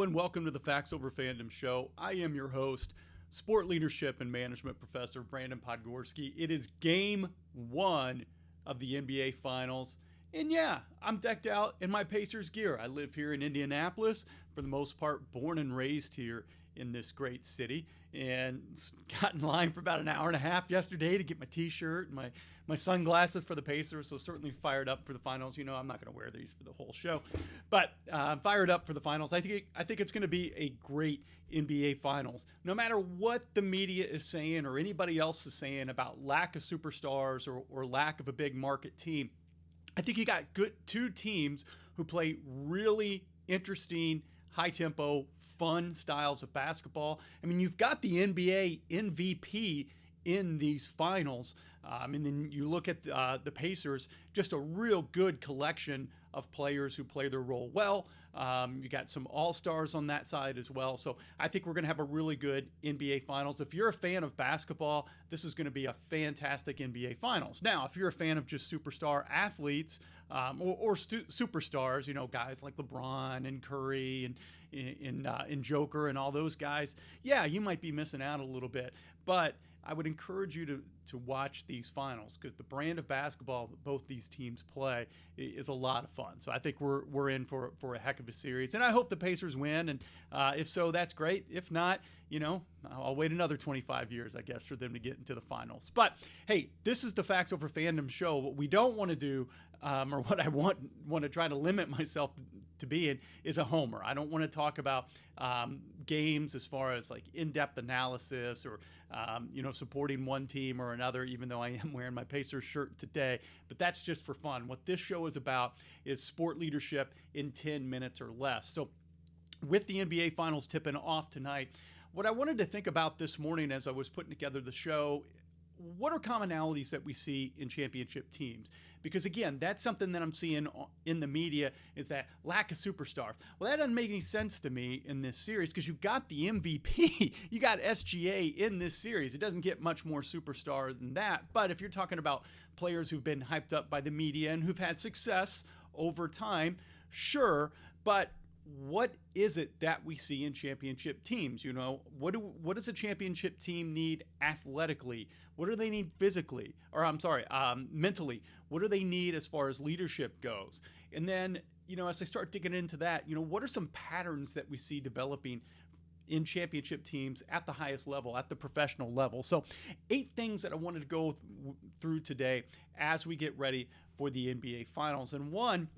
Hello and welcome to the Facts Over Fandom Show. I am your host, Sport Leadership and Management Professor Brandon Podgorski. It is game one of the NBA Finals. And yeah, I'm decked out in my Pacers gear. I live here in Indianapolis, for the most part born and raised here in this great city, and got in line for about an hour and a half yesterday to get my t-shirt and my sunglasses for the Pacers, so certainly fired up for the finals. You know, I'm not going to wear these for the whole show, but I'm fired up for the finals. I think it's going to be a great NBA Finals. No matter what the media is saying or anybody else is saying about lack of superstars or lack of a big market team, I think you got good two teams who play really interesting, high-tempo, fun styles of basketball. I mean, you've got the NBA MVP in these finals, and then you look at the Pacers, just a real good collection of players who play their role well. You got some all-stars on that side as well. So I think we're going to have a really good NBA Finals. If you're a fan of basketball, this is going to be a fantastic NBA Finals. Now, if you're a fan of just superstar athletes or superstars, you know, guys like LeBron and Curry and Joker and all those guys, yeah, you might be missing out a little bit. But I would encourage you to watch these finals, because the brand of basketball that both these teams play is a lot of fun. So I think we're in for a heck of a series, and I hope the Pacers win. And if so, that's great. If not, you know, I'll wait another 25 years, I guess, for them to get into the finals. But hey, this is the Facts Over Fandom show. What we don't want to do, or what I want to try to limit myself to being, is a homer. I don't want to talk about games as far as like in-depth analysis or supporting one team or another, even though I am wearing my Pacers shirt today. But that's just for fun. What this show is about is sport leadership in 10 minutes or less. So with the NBA Finals tipping off tonight, what I wanted to think about this morning as I was putting together the show, what are commonalities that we see in championship teams? Because again, that's something that I'm seeing in the media, is that lack of superstars. Well, that doesn't make any sense to me in this series, because you've got the MVP, you got SGA in this series. It doesn't get much more superstar than that. But if you're talking about players who've been hyped up by the media and who've had success over time, sure, but what is it that we see in championship teams? You know, what does a championship team need athletically? What do they need physically? Or mentally? What do they need as far as leadership goes? And then, you know, as I start digging into that, you know, what are some patterns that we see developing in championship teams at the highest level, at the professional level? So 8 things that I wanted to go through today as we get ready for the NBA Finals. And one,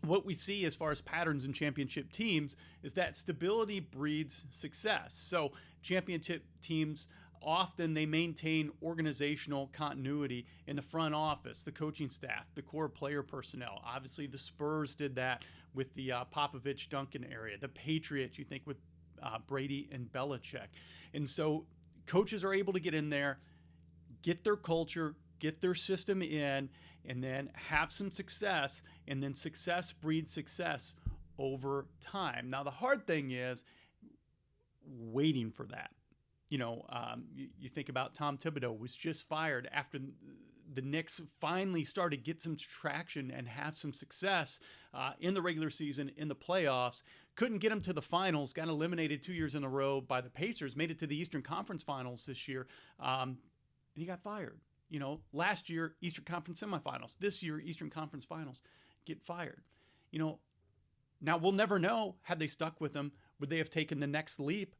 what we see as far as patterns in championship teams is that stability breeds success. So championship teams, often they maintain organizational continuity in the front office, the coaching staff, the core player personnel. Obviously, the Spurs did that with the Popovich-Duncan area. The Patriots, you think, with Brady and Belichick. And so coaches are able to get in there, get their culture, get their system in, and then have some success, and then success breeds success over time. Now, the hard thing is waiting for that. You know, you think about Tom Thibodeau was just fired after the Knicks finally started to get some traction and have some success in the regular season, in the playoffs. Couldn't get them to the finals, got eliminated 2 years in a row by the Pacers, made it to the Eastern Conference Finals this year, and he got fired. You know, last year, Eastern Conference semifinals. This year, Eastern Conference finals, get fired. You know, now we'll never know, had they stuck with him, would they have taken the next leap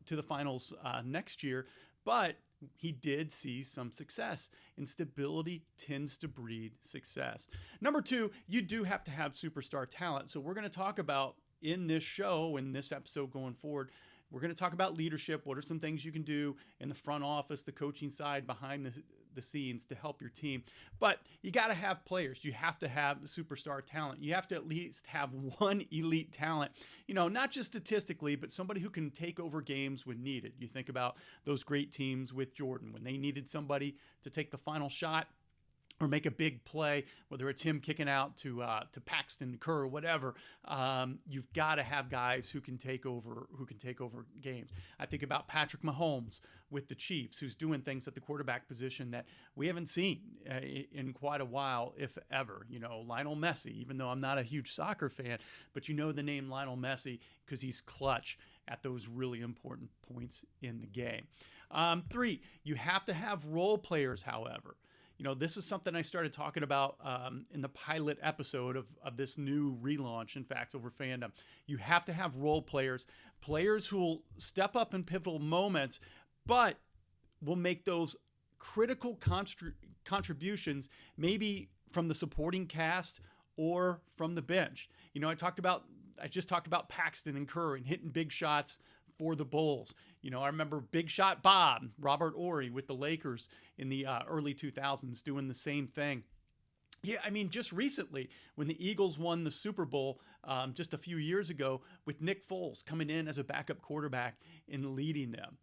to the finals next year? But he did see some success, and stability tends to breed success. Number 2, you do have to have superstar talent. So we're going to talk about in this show, in this episode going forward, we're going to talk about leadership. What are some things you can do in the front office, the coaching side, behind the scenes to help your team? But you got to have players. You have to have the superstar talent. You have to at least have one elite talent, you know, not just statistically, but somebody who can take over games when needed. You think about those great teams with Jordan when they needed somebody to take the final shot. or make a big play, whether it's him kicking out to Paxton, Kerr, or whatever. You've got to have guys who can take over games. I think about Patrick Mahomes with the Chiefs, who's doing things at the quarterback position that we haven't seen in quite a while, if ever. Lionel Messi, even though I'm not a huge soccer fan, but the name Lionel Messi because he's clutch at those really important points in the game. 3, you have to have role players, however. This is something I started talking about in the pilot episode of this new relaunch in Facts Over Fandom. You have to have role players who will step up in pivotal moments, but will make those critical contributions maybe from the supporting cast or from the bench. I just talked about Paxton and Kerr and hitting big shots for the Bulls. I remember Big Shot Bob, Robert Horry with the Lakers in the early 2000s doing the same thing. Yeah, just recently when the Eagles won the Super Bowl just a few years ago with Nick Foles coming in as a backup quarterback and leading them,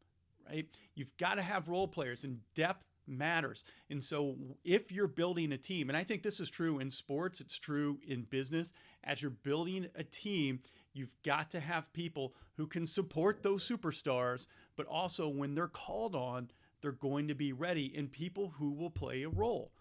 right? You've got to have role players, and depth matters. And so if you're building a team, and I think this is true in sports, it's true in business, as you're building a team, you've got to have people who can support those superstars, but also when they're called on, they're going to be ready, and people who will play a role.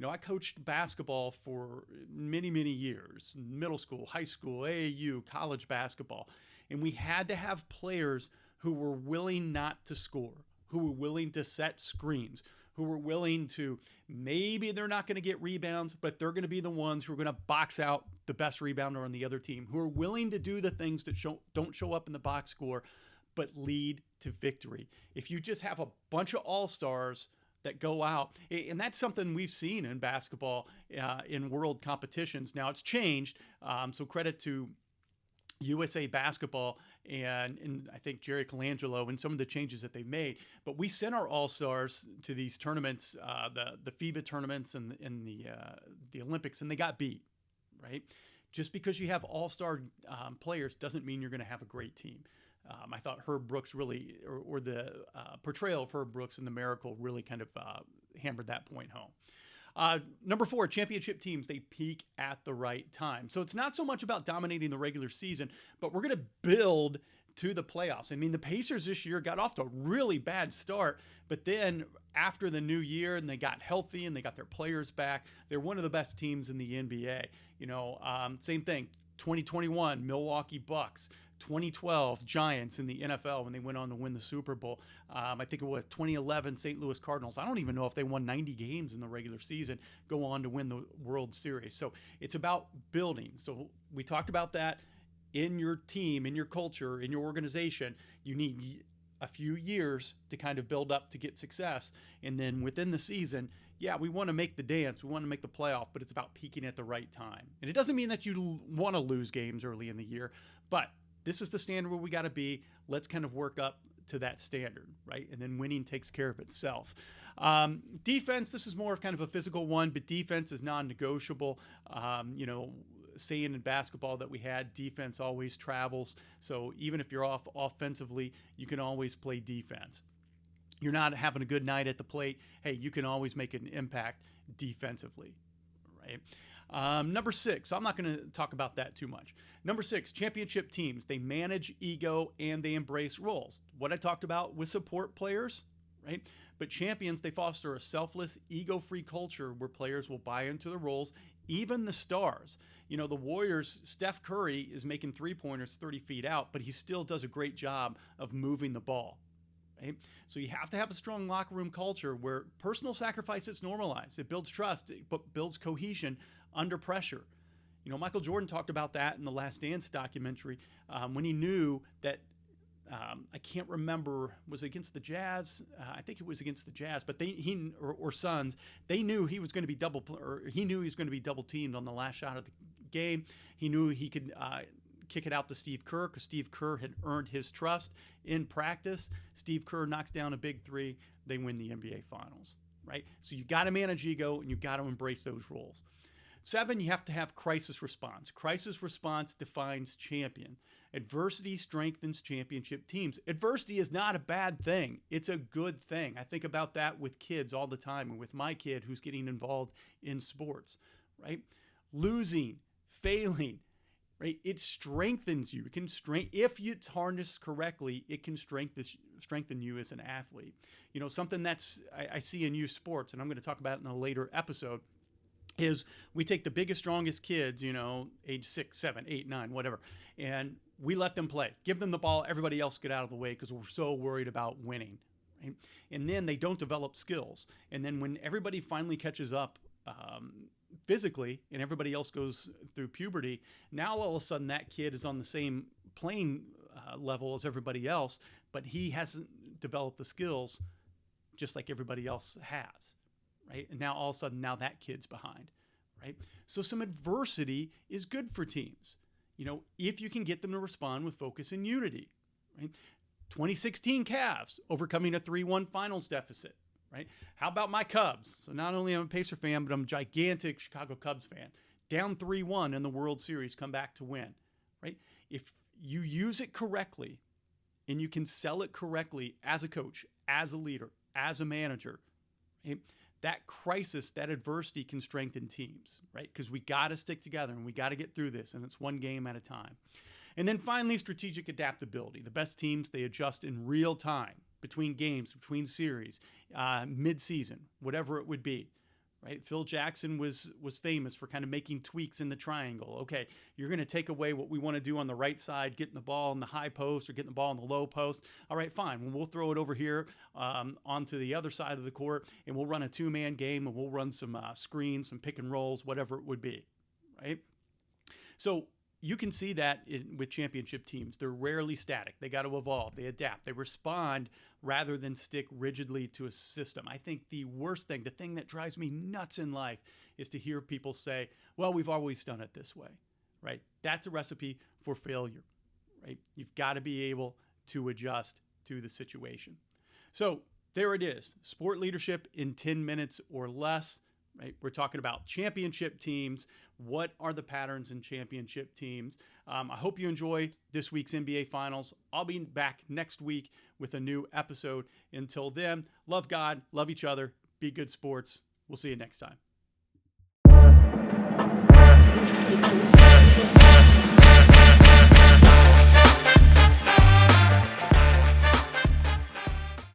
I coached basketball for many, many years, middle school, high school, AAU, college basketball, and we had to have players who were willing not to score, who were willing to set screens, who were willing to, maybe they're not going to get rebounds, but they're going to be the ones who are going to box out the best rebounder on the other team, who are willing to do the things that don't show up in the box score, but lead to victory. If you just have a bunch of all-stars that go out, and that's something we've seen in basketball in world competitions. Now, it's changed, so credit to USA Basketball and I think Jerry Colangelo and some of the changes that they've made. But we sent our all-stars to these tournaments, the FIBA tournaments and the Olympics, and they got beat, right? Just because you have all-star players doesn't mean you're going to have a great team. I thought Herb Brooks really, or the portrayal of Herb Brooks in The Miracle really kind of hammered that point home. Number 4, championship teams, they peak at the right time. So it's not so much about dominating the regular season, but we're going to build to the playoffs. The Pacers this year got off to a really bad start, but then after the new year and they got healthy and they got their players back, they're one of the best teams in the NBA. Same thing, 2021, Milwaukee Bucks. 2012 Giants in the NFL when they went on to win the Super Bowl. I think it was 2011 St. Louis Cardinals. I don't even know if they won 90 games in the regular season, go on to win the World Series. So it's about building. So we talked about that in your team, in your culture, in your organization. You need a few years to kind of build up to get success. And then within the season, yeah, we want to make the dance. We want to make the playoff, but it's about peaking at the right time. And it doesn't mean that you want to lose games early in the year, but this is the standard where we got to be. Let's kind of work up to that standard, right? And then winning takes care of itself. Defense, this is more of kind of a physical one, but defense is non-negotiable. Saying in basketball that we had, defense always travels. So even if you're off offensively, you can always play defense. You're not having a good night at the plate, hey, you can always make an impact defensively, right? Number 6, so I'm not going to talk about that too much. Number 6, championship teams, they manage ego and they embrace roles. What I talked about with support players, right? But champions, they foster a selfless, ego-free culture where players will buy into the roles, even the stars. The Warriors, Steph Curry is making three-pointers 30 feet out, but he still does a great job of moving the ball. Right? So you have to have a strong locker room culture where personal sacrifice is normalized. It builds trust, it builds cohesion under pressure. Michael Jordan talked about that in the Last Dance documentary when he knew that, I can't remember, was it against the Jazz? I think it was against the Jazz, but or Suns, they knew he was going to be double teamed on the last shot of the game. He knew he could kick it out to Steve Kerr because Steve Kerr had earned his trust in practice. Steve Kerr knocks down a big three. They win the NBA Finals, right? So you got to manage ego and you got to embrace those roles. 7, you have to have crisis response. Crisis response defines champion. Adversity strengthens championship teams. Adversity is not a bad thing. It's a good thing. I think about that with kids all the time, and with my kid who's getting involved in sports, right? Losing, failing, right? It strengthens you. It can if it's harnessed correctly, it can strengthen you as an athlete. You know, something that's I see in youth sports, and I'm going to talk about it in a later episode, is we take the biggest, strongest kids, you know, age 6, 7, 8, 9, whatever, and we let them play. Give them the ball. Everybody else get out of the way because we're so worried about winning. Right? And then they don't develop skills. And then when everybody finally catches up physically and everybody else goes through puberty, now all of a sudden that kid is on the same playing level as everybody else, but he hasn't developed the skills just like everybody else has. Right? And now all of a sudden, now that kid's behind, right? So some adversity is good for teams, you know, if you can get them to respond with focus and unity, right? 2016 Cavs overcoming a 3-1 finals deficit, right? How about my Cubs? So not only am I a Pacer fan, but I'm a gigantic Chicago Cubs fan. Down 3-1 in the World Series, come back to win, right? If you use it correctly and you can sell it correctly as a coach, as a leader, as a manager, right? That crisis, that adversity can strengthen teams, right? Because we got to stick together and we got to get through this, and it's one game at a time. And then finally, strategic adaptability. The best teams, they adjust in real time between games, between series, mid-season, whatever it would be, right? Phil Jackson was famous for kind of making tweaks in the triangle. Okay, you're going to take away what we want to do on the right side, getting the ball in the high post or getting the ball in the low post. All right, fine. Well, we'll throw it over here onto the other side of the court, and we'll run a 2-man game, and we'll run some screens, some pick and rolls, whatever it would be, right? So you can see that with championship teams. They're rarely static. They got to evolve. They adapt. They respond rather than stick rigidly to a system. I think the worst thing, the thing that drives me nuts in life, is to hear people say, well, we've always done it this way, right? That's a recipe for failure, right? You've got to be able to adjust to the situation. So there it is. Sport leadership in 10 minutes or less. Right? We're talking about championship teams. What are the patterns in championship teams? I hope you enjoy this week's NBA Finals. I'll be back next week with a new episode. Until then, love God, love each other, be good sports. We'll see you next time.